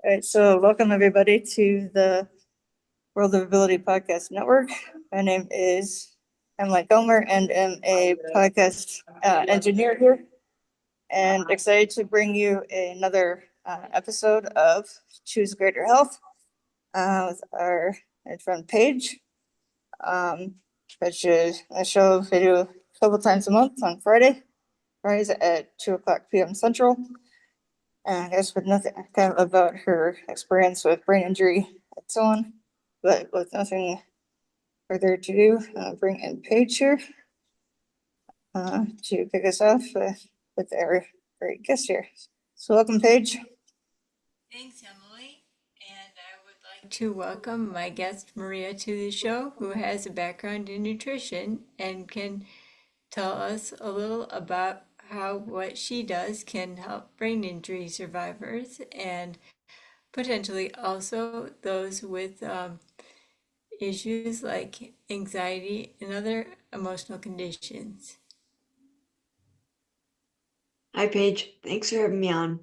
All right, so welcome everybody to the World of Ability Podcast Network. My name is Emily Gomer and am a podcast engineer here, and excited to bring you another episode of Choose Greater Health with our friend Paige. Which is a show they do a couple times a month on Fridays at 2:00 p.m. Central. And I guess with nothing kind of about her experience with brain injury and so on. But with nothing further to do, bring in Paige here to kick us off with our great guest here. So welcome, Paige. Thanks, Emily. And I would like to welcome my guest Maria to the show, who has a background in nutrition and can tell us a little about how what she does can help brain injury survivors and potentially also those with issues like anxiety and other emotional conditions. Hi, Paige. Thanks for having me on.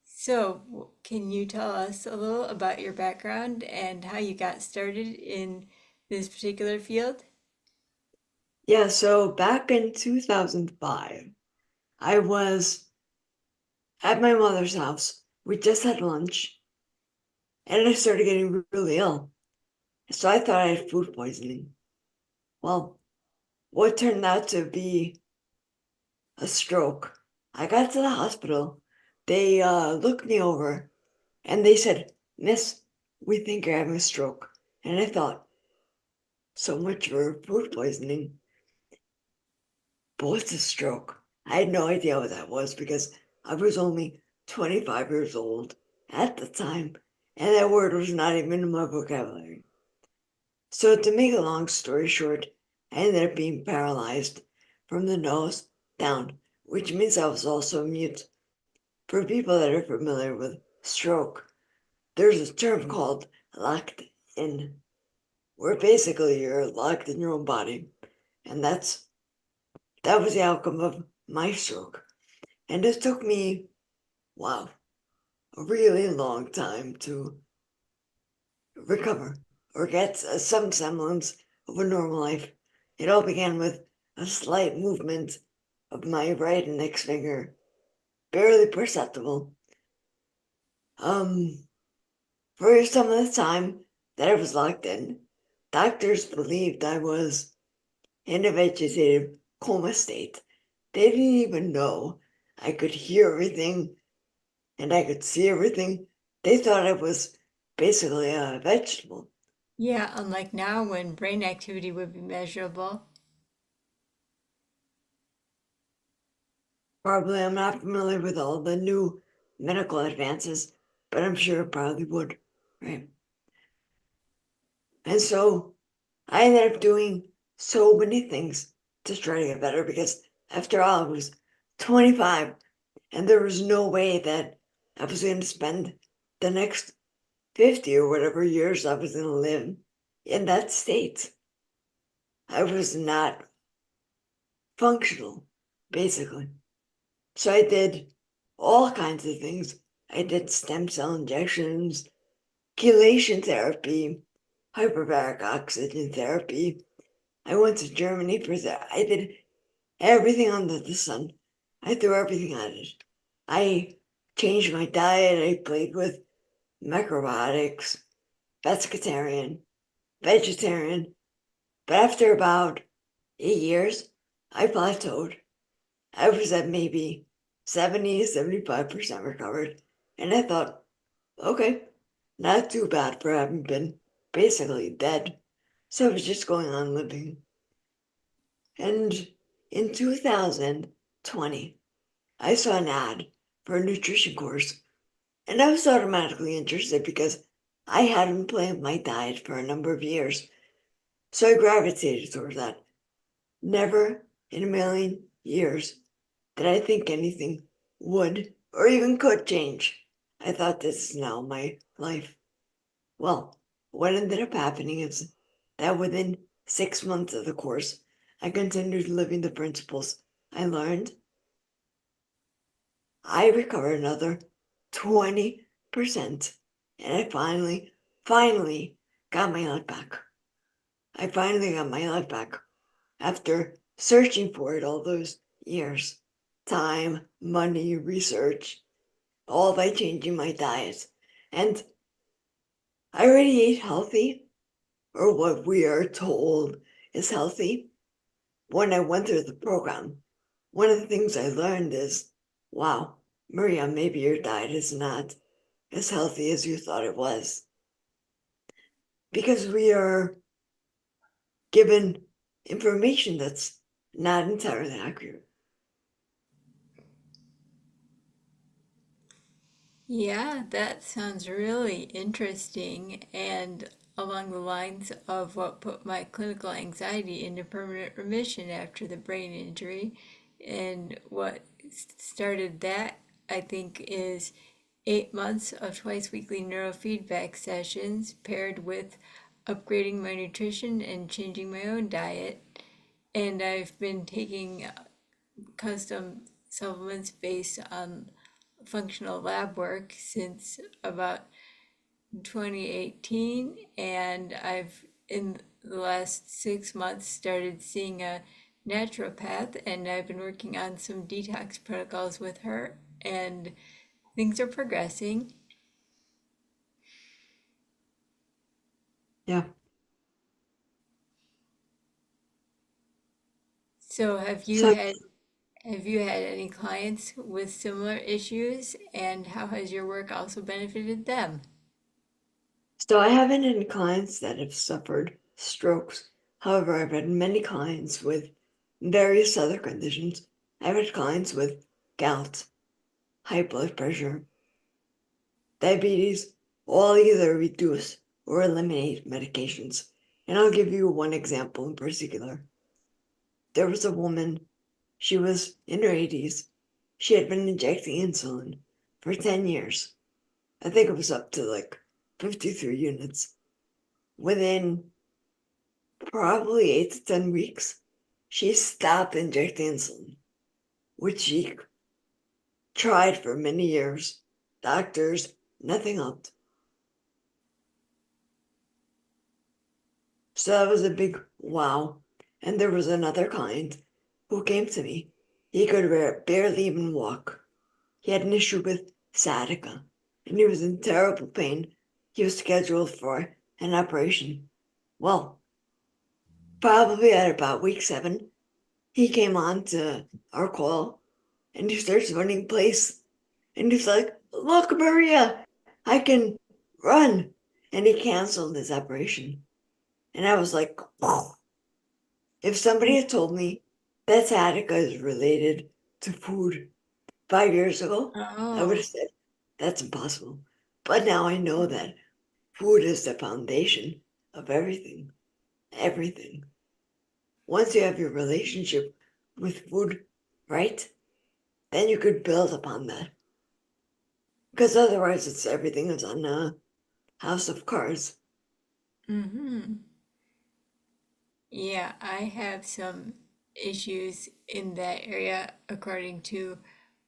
So, can you tell us a little about your background and how you got started in this particular field? Yeah, so back in 2005, I was at my mother's house. We just had lunch, and I started getting really ill. So I thought I had food poisoning. Well, what turned out to be a stroke. I got to the hospital. They looked me over, and they said, "Miss, we think you're having a stroke." And I thought, so much for food poisoning. But what's a stroke? I had no idea what that was because I was only 25 years old at the time, and that word was not even in my vocabulary. So, to make a long story short, I ended up being paralyzed from the nose down, which means I was also mute. For people that are familiar with stroke, there's a term called locked in, where basically you're locked in your own body, and that was the outcome of my stroke. And it took me, wow, a really long time to recover or get some semblance of a normal life. It all began with a slight movement of my right index finger, barely perceptible. For some of the time that I was locked in, doctors believed I was in a vegetative coma state. They didn't even know I could hear everything and I could see everything. They thought I was basically a vegetable. Yeah, unlike now when brain activity would be measurable. Probably I'm not familiar with all the new medical advances, but I'm sure it probably would, right? And so I ended up doing so many things to try to get better because after all, I was 25 and there was no way that I was going to spend the next 50 or whatever years I was going to live in that state. I was not functional, basically. So I did all kinds of things. I did stem cell injections, chelation therapy, hyperbaric oxygen therapy. I went to Germany for that. I did everything under the sun. I threw everything at it. I changed my diet. I played with macrobiotics, pescatarian, vegetarian. But after about 8 years, I plateaued. I was at maybe 70, 75% recovered. And I thought, okay, not too bad for having been basically dead. So I was just going on living. And in 2020, I saw an ad for a nutrition course. And I was automatically interested because I hadn't planned my diet for a number of years. So I gravitated towards that. Never in a million years did I think anything would or even could change. I thought this is now my life. Well, what ended up happening is that within 6 months of the course, I continued living the principles I learned. I recovered another 20%. And I finally got my life back. I finally got my life back after searching for it all those years. Time, money, research, all by changing my diet. And I already ate healthy, or what we are told is healthy. When I went through the program, one of the things I learned is, wow, Maria, maybe your diet is not as healthy as you thought it was. Because we are given information that's not entirely accurate. Yeah, that sounds really interesting and along the lines of what put my clinical anxiety into permanent remission after the brain injury. And what started that, I think, is 8 months of twice weekly neurofeedback sessions paired with upgrading my nutrition and changing my own diet. And I've been taking custom supplements based on functional lab work since about 2018, and I've in the last 6 months started seeing a naturopath, and I've been working on some detox protocols with her, and things are progressing. Yeah. So So, have you had any clients with similar issues, and how has your work also benefited them? so I haven't had clients that have suffered strokes. However, I've had many clients with various other conditions. I've had clients with gout, high blood pressure, diabetes, all either reduce or eliminate medications. And I'll give you one example in particular. There was a woman, she was in her 80s. She had been injecting insulin for 10 years. I think it was up to like 53 units. Within probably 8 to 10 weeks, she stopped injecting insulin, which she tried for many years. Doctors, nothing helped. So that was a big wow. And there was another client who came to me. He could barely even walk. He had an issue with sciatica, and he was in terrible pain. He was scheduled for an operation. Well, probably at about week 7, he came on to our call and he starts running place. And he's like, "Look, Maria, I can run." And he canceled his operation. And I was like, "Wow." If somebody had told me that sciatica is related to food 5 years ago, I would Oh, have said, that's impossible. But now I know that food is the foundation of everything. Everything. Once you have your relationship with food right, then you could build upon that. Because otherwise, it's everything is on a house of cards. mm-hmm. Yeah, I have some issues in that area according to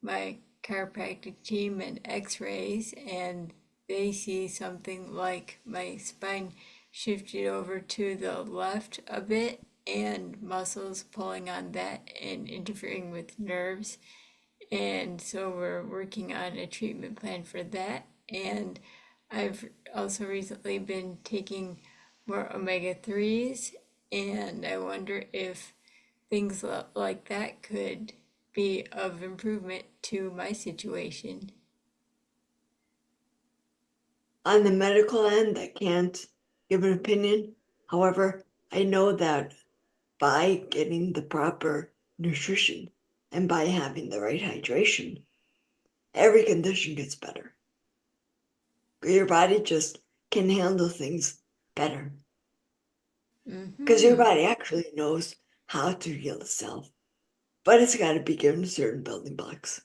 my chiropractic team and x-rays, and they see something like my spine shifted over to the left a bit and muscles pulling on that and interfering with nerves. And so we're working on a treatment plan for that. And I've also recently been taking more omega 3s, and I wonder if things like that could be of improvement to my situation. On the medical end, I can't give an opinion. However, I know that by getting the proper nutrition and by having the right hydration, every condition gets better. Your body just can handle things better because your Mm-hmm. body actually knows how to heal itself, but it's got to be given certain building blocks.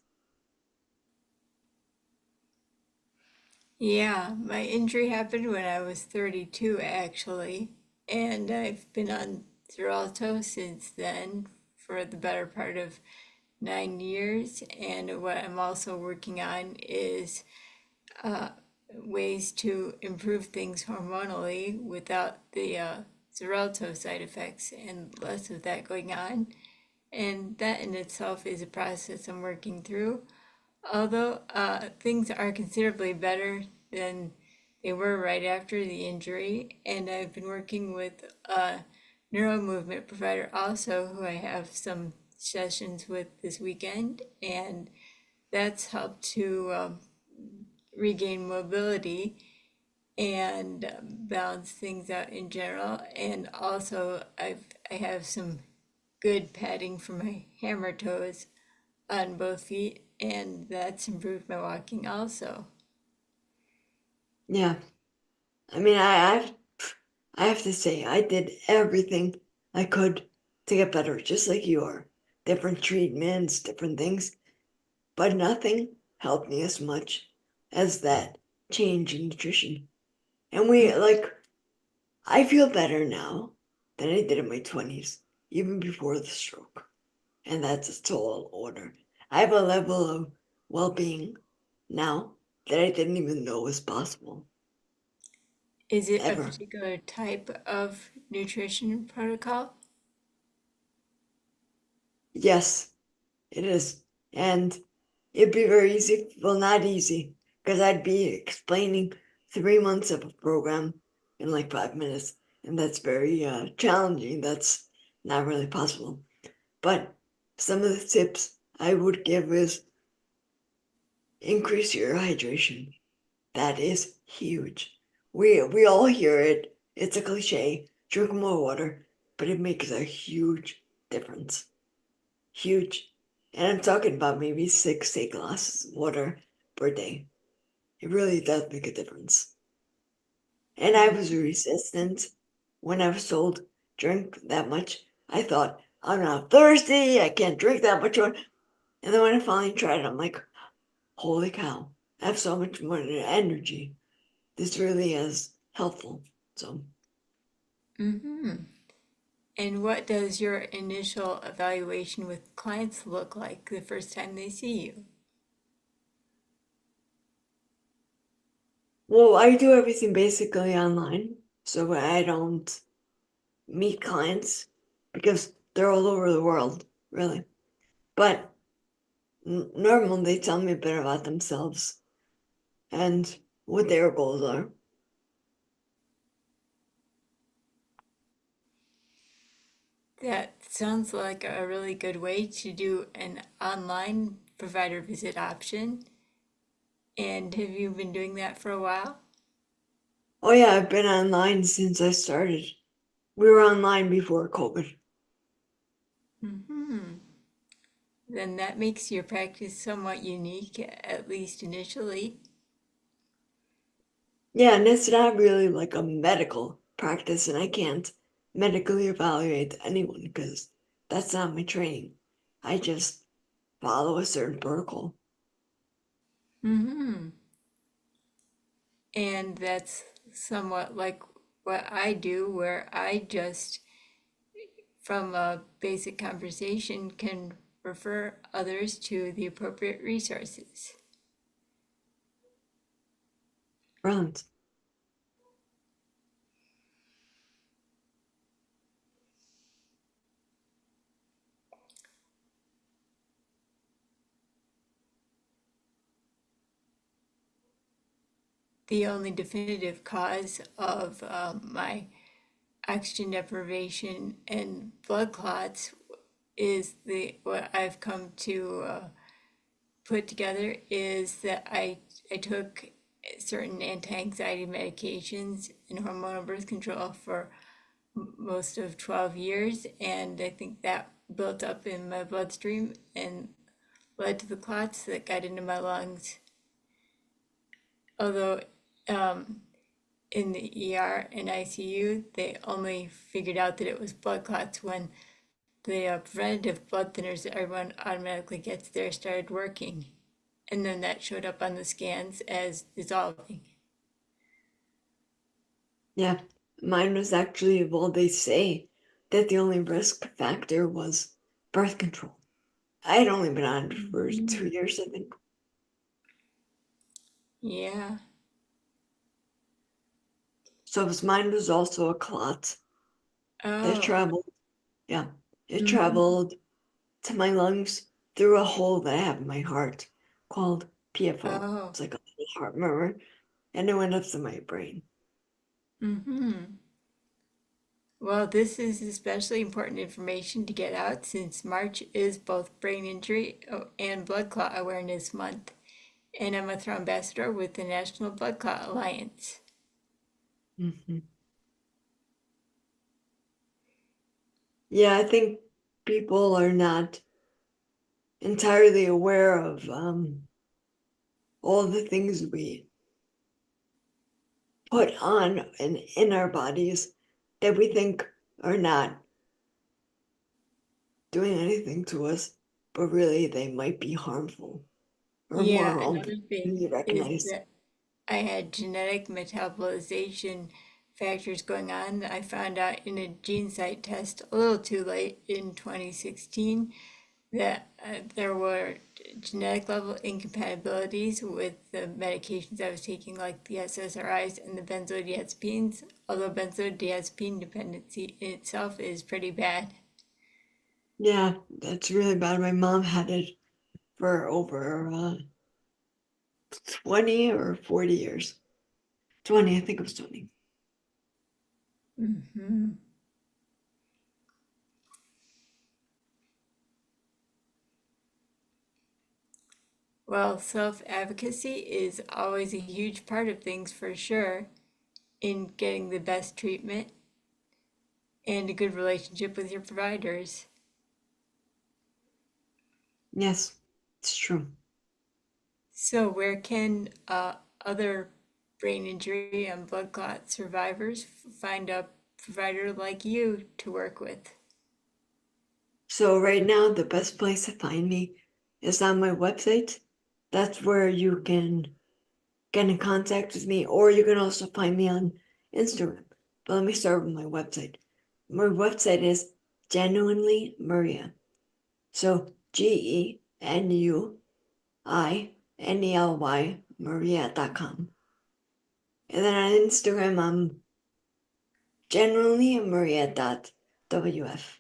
Yeah, my injury happened when I was 32, actually, and I've been on Xarelto since then for the better part of 9 years. And what I'm also working on is ways to improve things hormonally without the Xarelto side effects and less of that going on. And that in itself is a process I'm working through. Although things are considerably better than they were right after the injury, and I've been working with a neuro movement provider also, who I have some sessions with this weekend, and that's helped to regain mobility and balance things out in general. And also, I have some good padding for my hammer toes on both feet, and that's improved my walking also. Yeah. I mean, I have to say, I did everything I could to get better, just like you are. Different treatments, different things, but nothing helped me as much as that change in nutrition. And I feel better now than I did in my 20s, even before the stroke. And that's a tall order. I have a level of well-being now that I didn't even know was possible, Is it a ever. particular type of nutrition protocol? Yes, it is. And it'd be very easy, well, not easy, because I'd be explaining 3 months of a program in like 5 minutes, and that's very challenging. That's not really possible. But some of the tips I would give is increase your hydration. That is huge. We all hear it. It's a cliche. Drink more water, but it makes a huge difference. Huge. And I'm talking about maybe 6 8 glasses of water per day. It really does make a difference. And I was resistant when I was told drink that much. I thought, I'm not thirsty, I can't drink that much water. And then when I finally tried it, I'm like, holy cow, I have so much more energy. This really is helpful. So, Mm-hmm. And what does your initial evaluation with clients look like the first time they see you? well, I do everything basically online. So I don't meet clients because they're all over the world, really. But normally they tell me a bit about themselves and what their goals are. That sounds like a really good way to do an online provider visit option. And have you been doing that for a while? Oh, yeah, I've been online since I started. We were online before COVID. Mm-hmm. Then that makes your practice somewhat unique, at least initially. Yeah, and it's not really like a medical practice, and I can't medically evaluate anyone because that's not my training. I just follow a certain protocol. Mm-hmm. And that's somewhat like what I do, where I just, from a basic conversation, can refer others to the appropriate resources. Brilliant. The only definitive cause of my oxygen deprivation and blood clots is what I've come to put together is that I took certain anti-anxiety medications and hormonal birth control for most of 12 years, and I think that built up in my bloodstream and led to the clots that got into my lungs. Although in the ER and ICU, they only figured out that it was blood clots when the preventative blood thinners that everyone automatically gets there started working. And then that showed up on the scans as dissolving. Yeah, mine was actually, well, they say that the only risk factor was birth control. I had only been on for 2 years, I think. Yeah. So mine was also a clot that Oh. traveled. Yeah, it Mhm. traveled to my lungs through a hole that I have in my heart called PFO. Oh. It's like a little heart murmur, and it went up to my brain. Mm-hmm. Well, this is especially important information to get out since March is both Brain Injury and Blood Clot Awareness Month, and I'm a ambassador with the National Blood Clot Alliance. Mhm. Yeah, I think people are not entirely aware of all the things we put on in our bodies that we think are not doing anything to us, but really they might be harmful or more Yeah, harmful another than thing we is recognize. that I had genetic metabolization factors going on. I found out in a gene site test a little too late in 2016 that there were genetic level incompatibilities with the medications I was taking, like the SSRIs and the benzodiazepines, although benzodiazepine dependency in itself is pretty bad. Yeah, that's really bad. My mom had it for over 20 or 40 years. 20, I think it was 20. Hmm. Well, self advocacy is always a huge part of things for sure in getting the best treatment and a good relationship with your providers. Yes, it's true. So, where can other brain injury and blood clot survivors find a provider like you to work with? So right now, the best place to find me is on my website. That's where you can get in contact with me, or you can also find me on Instagram. But let me start with my website. My website is Genuinely Maria. So GENUINELY Maria.com. And then on Instagram, I'm genuinelymaria.wf.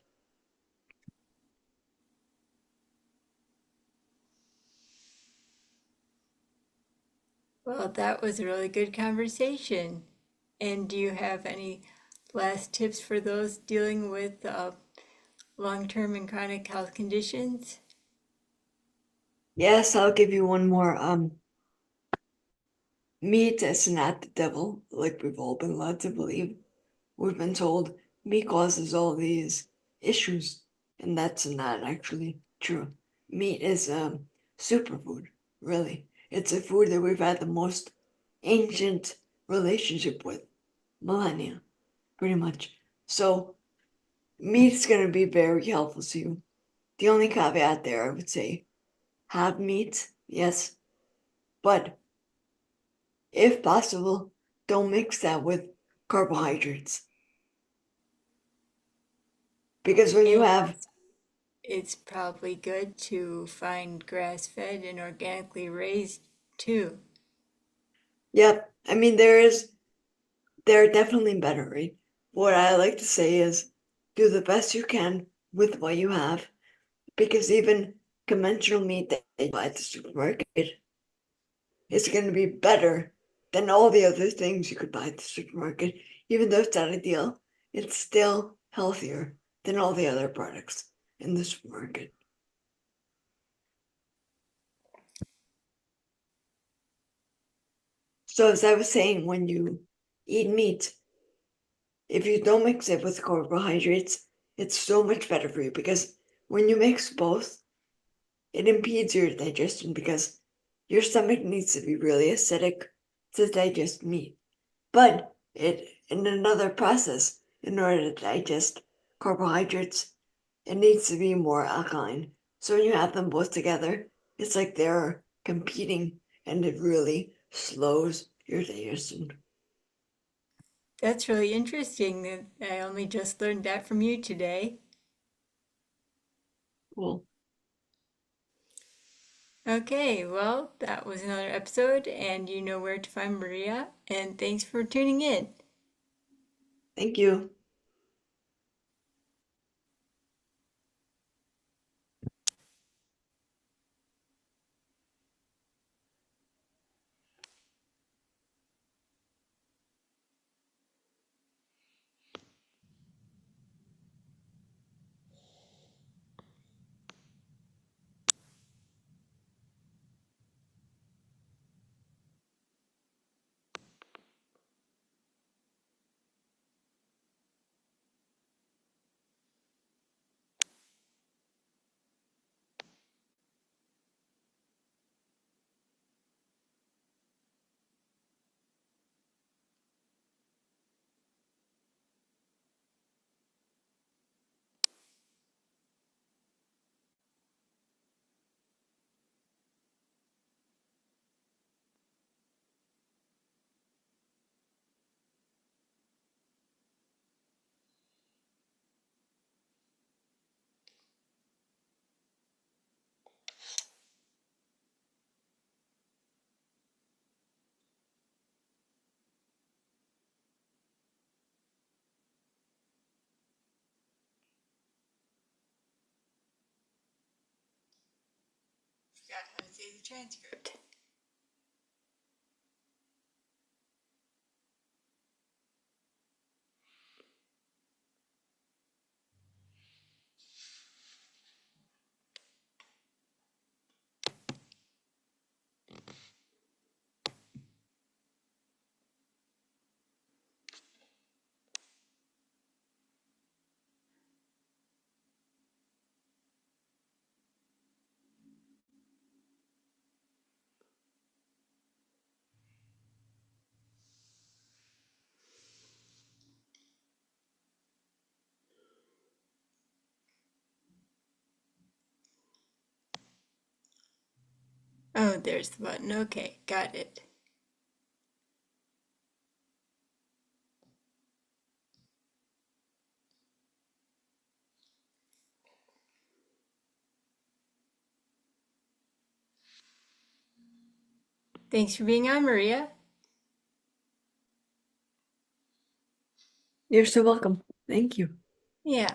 Well, that was a really good conversation. And do you have any last tips for those dealing with long term and chronic health conditions? Yes, I'll give you one more. Meat is not the devil, like we've all been led to believe. We've been told meat causes all these issues, and that's not actually true. Meat is a superfood, really. It's a food that we've had the most ancient relationship with, millennia, pretty much. So meat's going to be very helpful to you. The only caveat there, I would say, have meat, yes, but if possible, don't mix that with carbohydrates. Because when you And have, also, it's probably good to find grass fed and organically raised too. yep, I mean, there are definitely better, right? What I like to say is do the best you can with what you have, because even conventional meat that you buy at the supermarket is going to be better than all the other things you could buy at the supermarket. Even though it's not ideal, it's still healthier than all the other products in the supermarket. So, as I was saying, when you eat meat, if you don't mix it with carbohydrates, it's so much better for you because when you mix both, it impedes your digestion because your stomach needs to be really acidic to digest meat. But it in another process, in order to digest carbohydrates, it needs to be more alkaline. So when you have them both together, it's like they're competing and it really slows your digestion. That's really interesting that I only just learned that from you today. Cool. Okay, well, that was another episode, and you know where to find Maria, and thanks for tuning in. Thank you. Forgot how to say the transcript. Oh, there's the button. Okay, got it. Thanks for being on, Maria. You're so welcome. Thank you. Yeah,